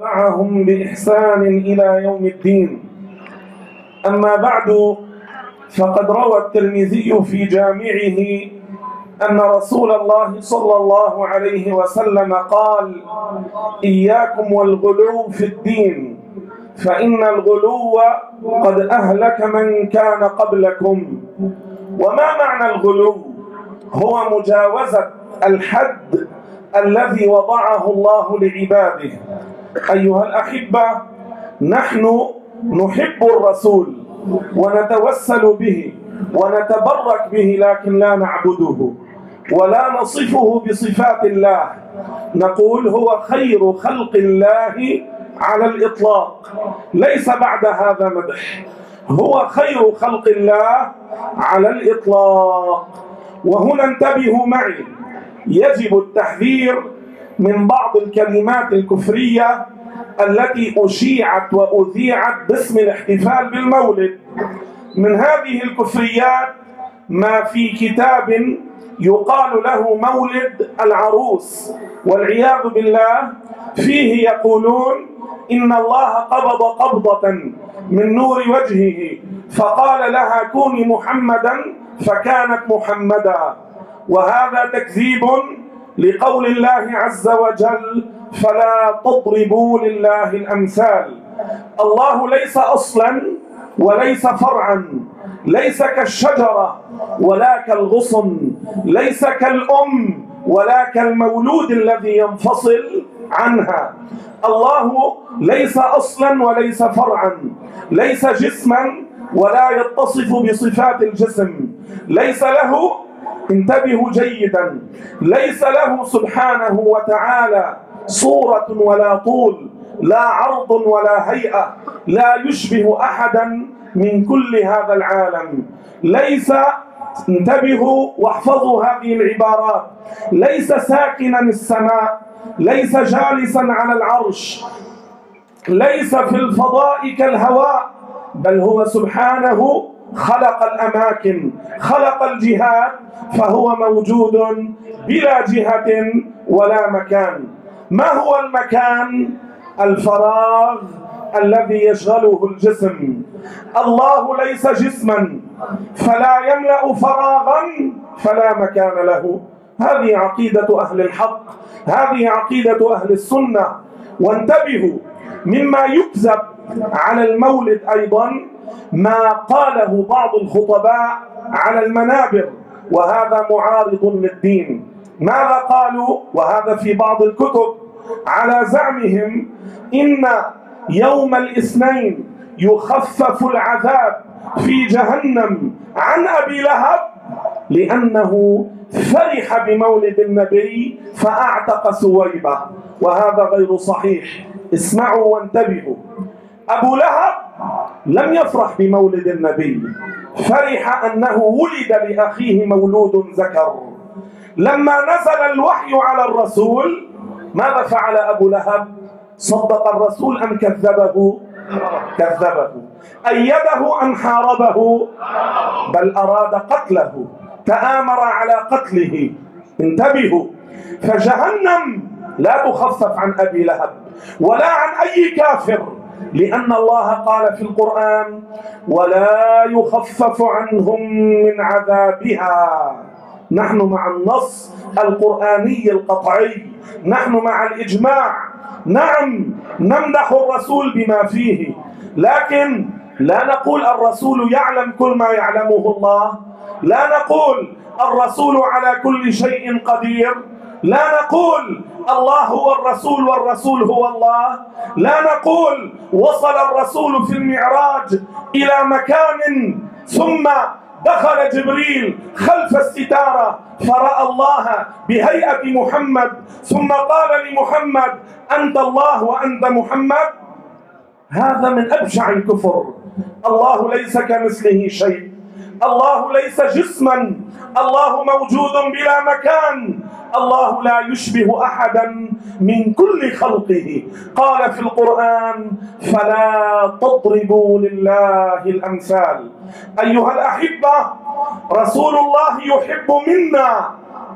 معهم بإحسان إلى يوم الدين. أما بعد، فقد روى الترمذي في جامعه أن رسول الله صلى الله عليه وسلم قال: إياكم والغلو في الدين، فإن الغلو قد أهلك من كان قبلكم. وما معنى الغلو؟ هو مجاوزة الحد الذي وضعه الله لعباده. أيها الأحبة، نحن نحب الرسول ونتوسل به ونتبرك به، لكن لا نعبده ولا نصفه بصفات الله. نقول هو خير خلق الله على الإطلاق، ليس بعد هذا مدح، هو خير خلق الله على الإطلاق. وهنا انتبهوا معي، يجب التحذير من بعض الكلمات الكفرية التي أشيعت وأذيعت باسم الاحتفال بالمولد. من هذه الكفريات ما في كتاب يقال له مولد العروس، والعياذ بالله، فيه يقولون إن الله قبض قبضة من نور وجهه فقال لها كوني محمدا فكانت محمدا، وهذا تكذيب لقول الله عز وجل: فلا تضربوا لله الأمثال. الله ليس أصلا وليس فرعا، ليس كالشجرة ولا كالغصن، ليس كالأم ولا كالمولود الذي ينفصل عنها. الله ليس أصلا وليس فرعا، ليس جسما ولا يتصف بصفات الجسم، ليس له، انتبهوا جيدا، ليس له سبحانه وتعالى صورة ولا طول، لا عرض ولا هيئة، لا يشبه أحدا من كل هذا العالم. ليس، انتبهوا واحفظوا هذه العبارات، ليس ساكنا السماء، ليس جالسا على العرش، ليس في الفضاء كالهواء، بل هو سبحانه خلق الأماكن، خلق الجهات، فهو موجود بلا جهة ولا مكان. ما هو المكان؟ الفراغ الذي يشغله الجسم. الله ليس جسما فلا يملأ فراغا فلا مكان له. هذه عقيدة أهل الحق، هذه عقيدة أهل السنة. وانتبهوا، مما يكذب على المولد أيضا ما قاله بعض الخطباء على المنابر، وهذا معارض للدين. ماذا قالوا؟ وهذا في بعض الكتب، على زعمهم إن يوم الاثنين يخفف العذاب في جهنم عن أبي لهب لأنه فرح بمولد النبي فأعتق سويبة، وهذا غير صحيح. اسمعوا وانتبهوا، أبو لهب لم يفرح بمولد النبي، فرح أنه ولد لأخيه مولود ذكر. لما نزل الوحي على الرسول ماذا فعل أبو لهب؟ صدق الرسول أم كذبه؟ كذبه. أيده أم حاربه؟ بل أراد قتله، تآمر على قتله. انتبهوا، فجهنم لا تخفف عن أبي لهب ولا عن أي كافر، لأن الله قال في القرآن: ولا يخفف عنهم من عذابها. نحن مع النص القرآني القطعي، نحن مع الإجماع نعم نمدح الرسول بما فيه، لكن لا نقول الرسول يعلم كل ما يعلمه الله، لا نقول الرسول على كل شيء قدير، لا نقول الله هو الرسول والرسول هو الله، لا نقول وصل الرسول في المعراج إلى مكان ثم دخل جبريل خلف الستارة فرأى الله بهيئة محمد ثم قال لمحمد أنت الله وأنت محمد. هذا من أبشع الكفر. الله ليس كمثله شيء، الله ليس جسما، الله موجود بلا مكان، الله لا يشبه أحدا من كل خلقه. قال في القرآن فلا تضربوا لله الأمثال. أيها الأحبة، رسول الله يحب منا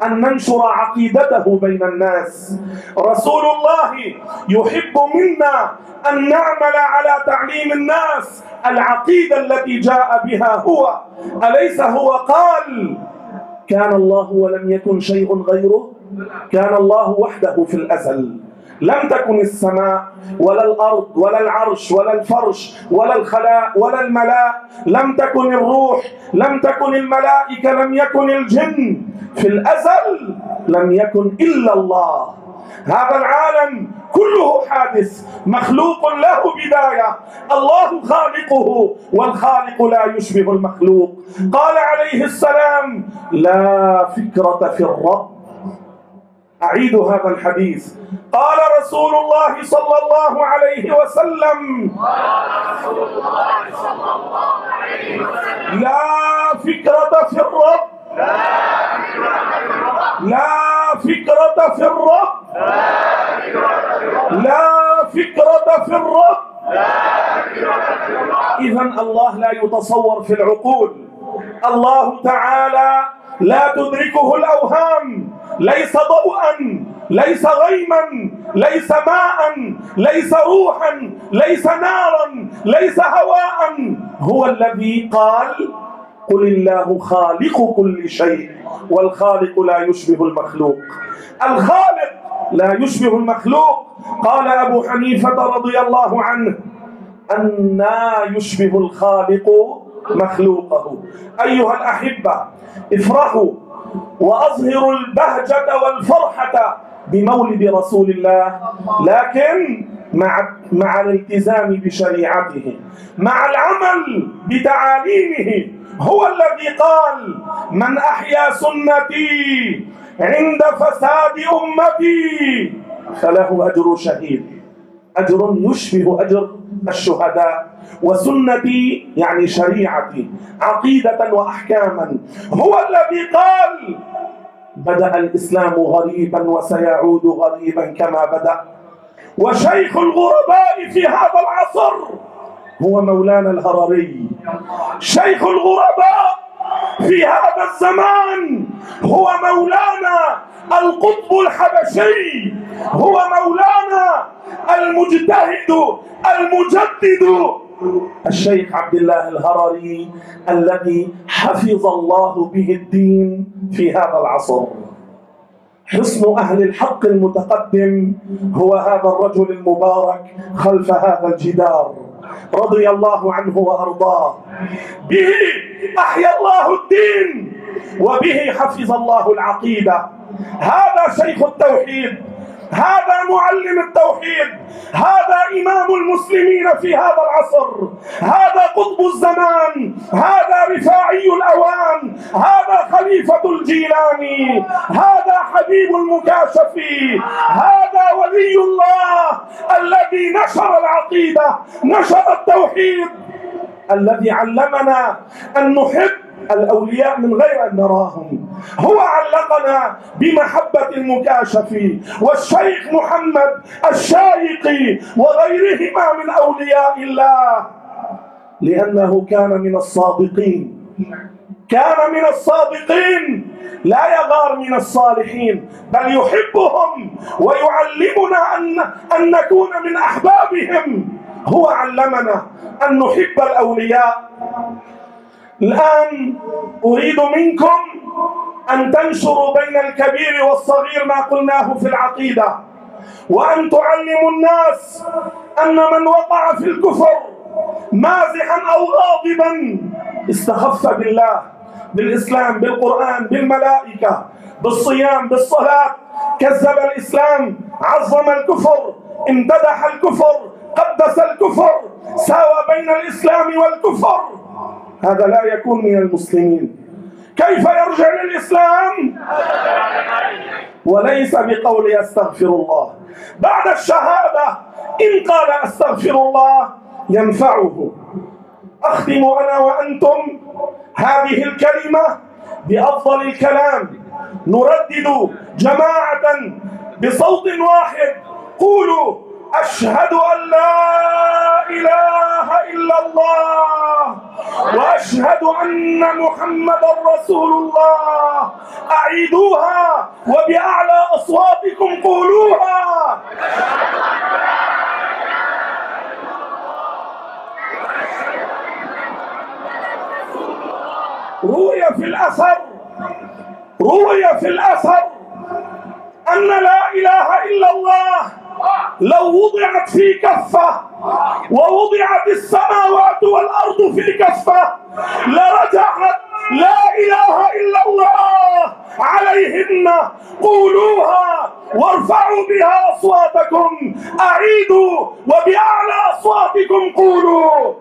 أن ننشر عقيدته بين الناس، رسول الله يحب منا أن نعمل على تعليم الناس العقيدة التي جاء بها هو. أليس هو قال كان الله ولم يكن شيء غيره؟ كان الله وحده في الأزل، لم تكن السماء ولا الأرض ولا العرش ولا الفرش ولا الخلاء ولا الملاء، لم تكن الروح، لم تكن الملائكة، لم يكن الجن، في الأزل لم يكن إلا الله. هذا العالم كله حادث، مخلوق له بداية، الله خالقه والخالق لا يشبه المخلوق. قال عليه السلام لا فكرة في الرب. أعيد هذا الحديث، قال رسول الله صلى الله عليه وسلم لا فكرة في الرب، لا فكرة في الرب، لا فكرة في الرب. إذن الله لا يتصور في العقول، الله تعالى لا تدركه الأوهام، ليس ضوءا، ليس غيما، ليس ماء، ليس روحا، ليس نارا، ليس هواء. هو الذي قال قل الله خالق كل شيء، والخالق لا يشبه المخلوق، الخالق لا يشبه المخلوق. قال أبو حنيفة رضي الله عنه أنى يشبه الخالق مخلوقه. أيها الأحبة، افرحوا وأظهروا البهجة والفرحة بمولد رسول الله، لكن مع الالتزام بشريعته، مع العمل بتعاليمه. هو الذي قال من أحيا سنتي عند فساد أمتي فله أجر شهيد، أجر يشبه أجر الشهداء. وسنتي يعني شريعتي، عقيدة وأحكاما. هو الذي قال بدأ الإسلام غريبا وسيعود غريبا كما بدأ. وشيخ الغرباء في هذا العصر هو مولانا الهرري، شيخ الغرباء في هذا الزمان هو مولانا القطب الحبشي، هو مولانا المجتهد المجدد الشيخ عبد الله الهرري الذي حفظ الله به الدين في هذا العصر. حصن أهل الحق المتقدم هو هذا الرجل المبارك خلف هذا الجدار رضي الله عنه وأرضاه. به أحيا الله الدين وبه حفظ الله العقيدة. هذا شيخ التوحيد، هذا معلم التوحيد، هذا إمام المسلمين في هذا العصر، هذا قطب الزمان، هذا رفاعي الأوان، هذا خليفة الجيلاني، هذا حبيب المكاشفي، هذا ولي الله الذي نشر العقيدة، نشر التوحيد، الذي علمنا أن نحب الأولياء من غير أن نراهم. هو علقنا بمحبة المكاشف والشيخ محمد الشايقي وغيرهما من أولياء الله، لأنه كان من الصادقين، كان من الصادقين، لا يغار من الصالحين، بل يحبهم ويعلمنا أن نكون من أحبابهم. هو علمنا أن نحب الأولياء. الآن أريد منكم أن تنشروا بين الكبير والصغير ما قلناه في العقيدة، وأن تعلموا الناس أن من وقع في الكفر مازحا أو غاضبا استخف بالله، بالإسلام، بالقرآن، بالملائكة، بالصيام، بالصلاة، كذب الإسلام، عظم الكفر، امتدح الكفر، قدس الكفر، ساوى بين الإسلام والكفر، هذا لا يكون من المسلمين. كيف يرجع للإسلام؟ وليس بقول أستغفر الله. بعد الشهادة إن قال أستغفر الله ينفعه. أختم أنا وأنتم هذه الكلمة بأفضل الكلام، نردد جماعة بصوت واحد: قولوا أشهد أن لا إله إلا الله وأشهد أن محمدا رسول الله. أعيدوها وبأعلى أصواتكم قولوها. روي في الأثر أن لا إله إلا الله لو وضعت في كفة ووضعت السماوات والأرض في كفة لرجحت لا إله إلا الله عليهن. قولوها وارفعوا بها أصواتكم. أعيدوا وبأعلى أصواتكم قولوا.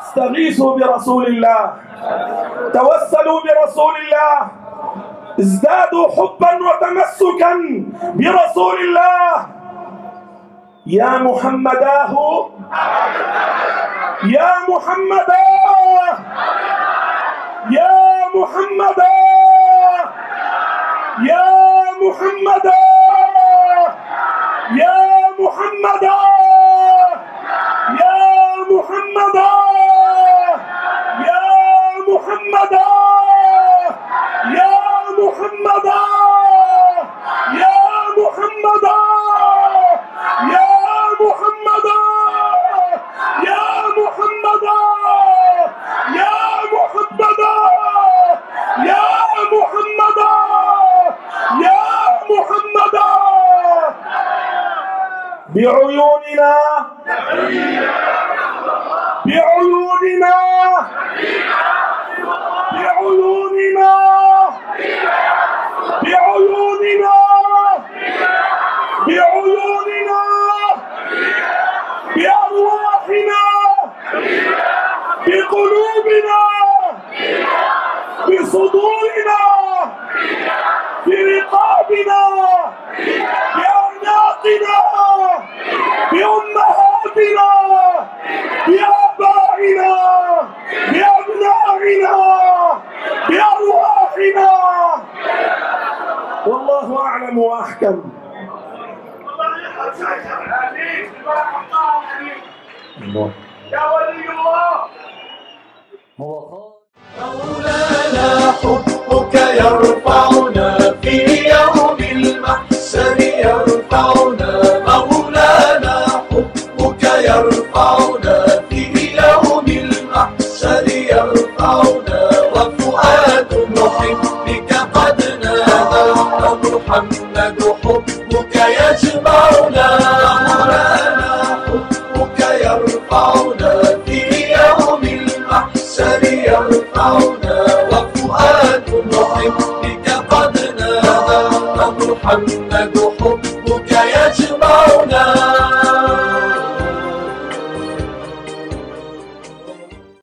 استغيثوا برسول الله، توسلوا برسول الله، ازدادوا حبا وتمسكا برسول الله. يا محمداه يا محمداه يا محمداه يا محمداه يا محمداه يا محمداه يا محمداه يا محمداه يا محمداه يا محمداه يا محمداه يا محمداه يا محمداه يا محمداه. بعيوننا بعيوننا بعيوننا بعيوننا بعيوننا بأرواحنا بقلوبنا بصدورنا برقابنا بأعناقنا بأمهاتنا بآبائنا بأبنائنا بأرواحنا. والله أعلم وأحكم. يا ولي الله مولانا حبك يرفعنا في يوم المحشر يرفعنا. مولانا حبك يرفعنا في يوم المحشر يرفعنا. وفؤاد محبك قد نادى محمد حبك يجمعنا. مولانا حبك يرفعنا في يوم المحشر يرفعنا. وفؤاد محبك قد نادى محمد حبك يجمعنا.